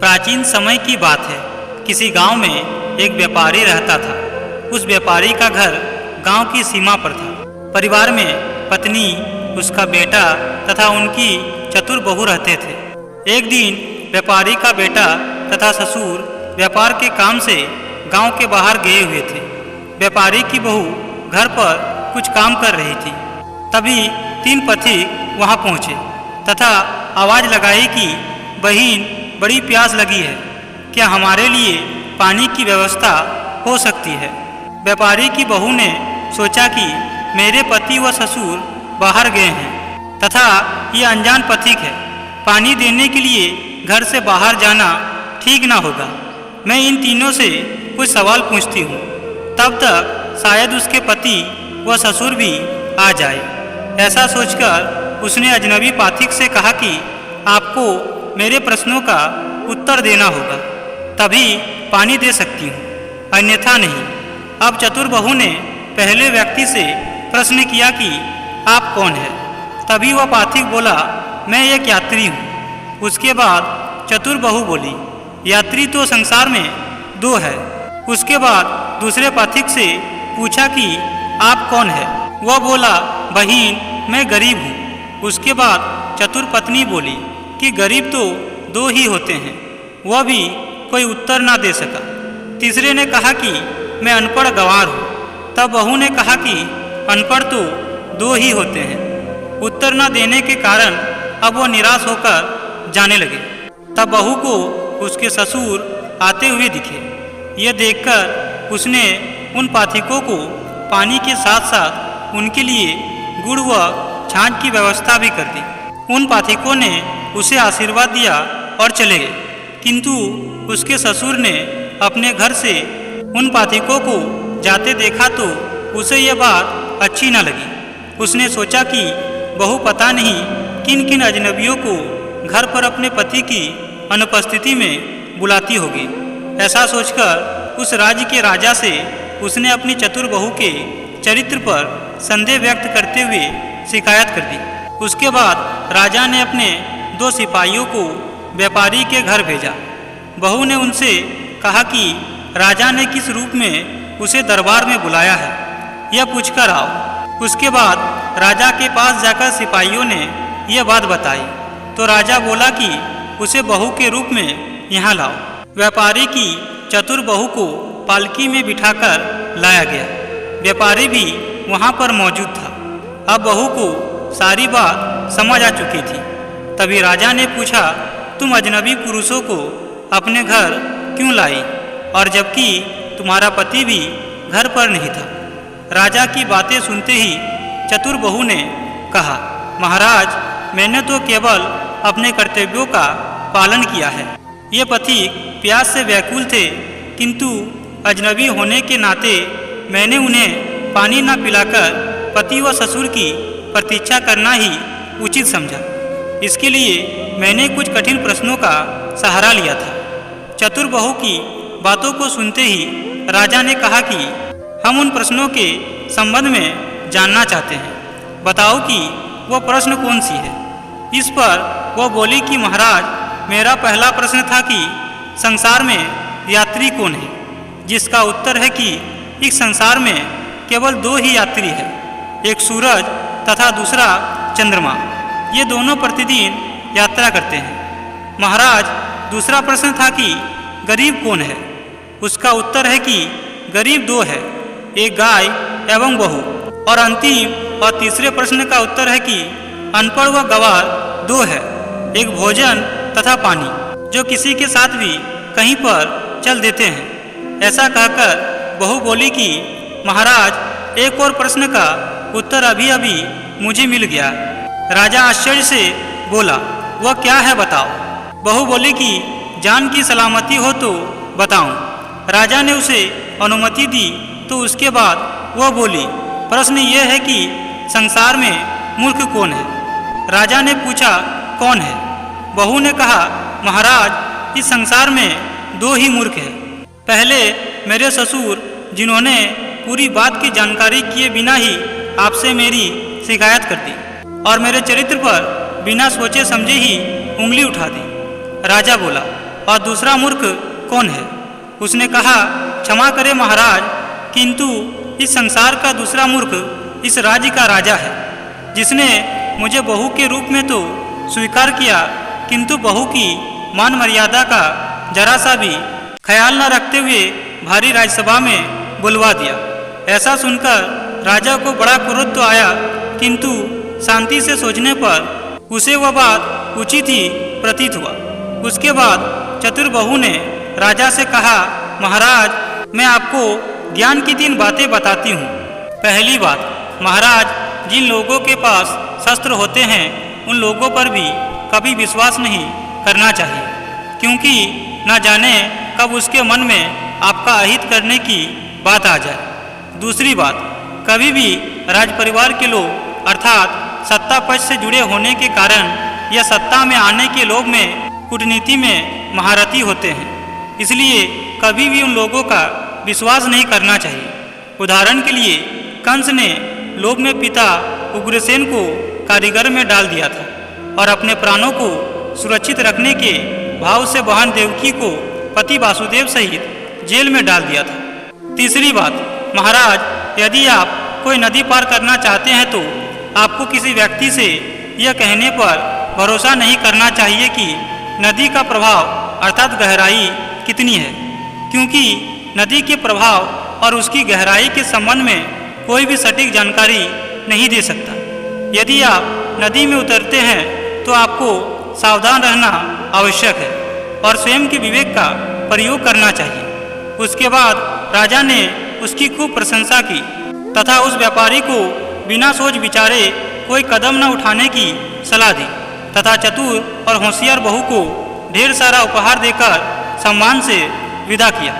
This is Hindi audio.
प्राचीन समय की बात है। किसी गांव में एक व्यापारी रहता था। उस व्यापारी का घर गांव की सीमा पर था। परिवार में पत्नी, उसका बेटा तथा उनकी चतुर बहू रहते थे। एक दिन व्यापारी का बेटा तथा ससुर व्यापार के काम से गांव के बाहर गए हुए थे। व्यापारी की बहू घर पर कुछ काम कर रही थी। तभी 3 पथिक वहां पहुंचे तथा आवाज़ लगाई कि बहन, बड़ी प्यास लगी है, क्या हमारे लिए पानी की व्यवस्था हो सकती है। व्यापारी की बहू ने सोचा कि मेरे पति व ससुर बाहर गए हैं तथा ये अनजान पथिक है, पानी देने के लिए घर से बाहर जाना ठीक ना होगा। मैं इन तीनों से कुछ सवाल पूछती हूँ, तब तक शायद उसके पति व ससुर भी आ जाए। ऐसा सोचकर उसने अजनबी पाथिक से कहा कि आपको मेरे प्रश्नों का उत्तर देना होगा, तभी पानी दे सकती हूँ, अन्यथा नहीं। अब चतुर बहू ने पहले व्यक्ति से प्रश्न किया कि आप कौन है। तभी वह पाथिक बोला, मैं एक यात्री हूँ। उसके बाद चतुर बहू बोली, यात्री तो संसार में 2 है। उसके बाद दूसरे पाथिक से पूछा कि आप कौन है। वह बोला, बहन, मैं गरीब हूँ। उसके बाद चतुर पत्नी बोली कि गरीब तो 2 ही होते हैं। वह भी कोई उत्तर ना दे सका। तीसरे ने कहा कि मैं अनपढ़ गंवार हूँ। तब बहू ने कहा कि अनपढ़ तो 2 ही होते हैं। उत्तर न देने के कारण अब वह निराश होकर जाने लगे। तब बहू को उसके ससुर आते हुए दिखे। यह देखकर उसने उन पाथिकों को पानी के साथ साथ उनके लिए गुड़ व छाछ की व्यवस्था भी कर दी। उन पाथिकों ने उसे आशीर्वाद दिया और चले गए। किंतु उसके ससुर ने अपने घर से उन पाथिकों को जाते देखा तो उसे यह बात अच्छी न लगी। उसने सोचा कि बहू पता नहीं किन किन अजनबियों को घर पर अपने पति की अनुपस्थिति में बुलाती होगी। ऐसा सोचकर उस राज्य के राजा से उसने अपनी चतुर बहू के चरित्र पर संदेह व्यक्त करते हुए शिकायत कर दी। उसके बाद राजा ने अपने 2 सिपाहियों को व्यापारी के घर भेजा। बहू ने उनसे कहा कि राजा ने किस रूप में उसे दरबार में बुलाया है, यह पूछकर आओ। उसके बाद राजा के पास जाकर सिपाहियों ने यह बात बताई तो राजा बोला कि उसे बहू के रूप में यहाँ लाओ। व्यापारी की चतुर बहू को पालकी में बिठाकर लाया गया। व्यापारी भी वहाँ पर मौजूद था। अब बहू को सारी बात समझ आ चुकी थी। तभी राजा ने पूछा, तुम अजनबी पुरुषों को अपने घर क्यों लाई, और जबकि तुम्हारा पति भी घर पर नहीं था। राजा की बातें सुनते ही चतुर बहू ने कहा, महाराज, मैंने तो केवल अपने कर्तव्यों का पालन किया है। ये पथिक प्यास से व्याकुल थे, किंतु अजनबी होने के नाते मैंने उन्हें पानी न पिलाकर पति व ससुर की प्रतीक्षा करना ही उचित समझा। इसके लिए मैंने कुछ कठिन प्रश्नों का सहारा लिया था। चतुर बहू की बातों को सुनते ही राजा ने कहा कि हम उन प्रश्नों के संबंध में जानना चाहते हैं। बताओ कि वह प्रश्न कौन सी है। इस पर वह बोली कि महाराज, मेरा पहला प्रश्न था कि संसार में यात्री कौन है, जिसका उत्तर है कि इस संसार में केवल 2 ही यात्री है, एक सूरज तथा दूसरा चंद्रमा। ये दोनों प्रतिदिन यात्रा करते हैं। महाराज, दूसरा प्रश्न था कि गरीब कौन है। उसका उत्तर है कि गरीब 2 है, एक गाय एवं बहू। और अंतिम और तीसरे प्रश्न का उत्तर है कि अनपढ़ व गंवार 2 है, एक भोजन तथा पानी, जो किसी के साथ भी कहीं पर चल देते हैं। ऐसा कहकर बहू बोली कि महाराज, एक और प्रश्न का उत्तर अभी अभी मुझे मिल गया। राजा आश्चर्य से बोला, वह क्या है, बताओ। बहू बोली कि जान की सलामती हो तो बताऊं। राजा ने उसे अनुमति दी तो उसके बाद वह बोली, प्रश्न यह है कि संसार में मूर्ख कौन है। राजा ने पूछा, कौन है। बहू ने कहा, महाराज, इस संसार में 2 ही मूर्ख हैं। पहले मेरे ससुर, जिन्होंने पूरी बात की जानकारी किए बिना ही आपसे मेरी शिकायत कर दी और मेरे चरित्र पर बिना सोचे समझे ही उंगली उठा दी। राजा बोला, और दूसरा मूर्ख कौन है? उसने कहा, क्षमा करें महाराज, किंतु इस संसार का दूसरा मूर्ख इस राज्य का राजा है, जिसने मुझे बहू के रूप में तो स्वीकार किया, किंतु बहू की मान मर्यादा का जरा सा भी ख्याल न रखते हुए भारी राजसभा में बुलवा दिया। ऐसा सुनकर राजा को बड़ा क्रोध तो आया, किंतु शांति से सोचने पर उसे वह बात उचित ही प्रतीत हुआ। उसके बाद चतुर बहू ने राजा से कहा, महाराज, मैं आपको ज्ञान की 3 बातें बताती हूँ। पहली बात, महाराज, जिन लोगों के पास शस्त्र होते हैं उन लोगों पर भी कभी विश्वास नहीं करना चाहिए, क्योंकि न जाने कब उसके मन में आपका अहित करने की बात आ जाए। दूसरी बात, कभी भी राज परिवार के लोग अर्थात सत्ता पक्ष से जुड़े होने के कारण या सत्ता में आने के लोभ में कूटनीति में महारथी होते हैं, इसलिए कभी भी उन लोगों का विश्वास नहीं करना चाहिए। उदाहरण के लिए कंस ने लोभ में पिता उग्रसेन को कारीगर में डाल दिया था और अपने प्राणों को सुरक्षित रखने के भाव से बहन देवकी को पति वासुदेव सहित जेल में डाल दिया था। तीसरी बात, महाराज, यदि आप कोई नदी पार करना चाहते हैं तो आपको किसी व्यक्ति से यह कहने पर भरोसा नहीं करना चाहिए कि नदी का प्रभाव अर्थात गहराई कितनी है, क्योंकि नदी के प्रभाव और उसकी गहराई के संबंध में कोई भी सटीक जानकारी नहीं दे सकता। यदि आप नदी में उतरते हैं तो आपको सावधान रहना आवश्यक है और स्वयं के विवेक का प्रयोग करना चाहिए। उसके बाद राजा ने उसकी खूब प्रशंसा की तथा उस व्यापारी को बिना सोच विचारे कोई कदम न उठाने की सलाह दी तथा चतुर और होशियार बहू को ढेर सारा उपहार देकर सम्मान से विदा किया।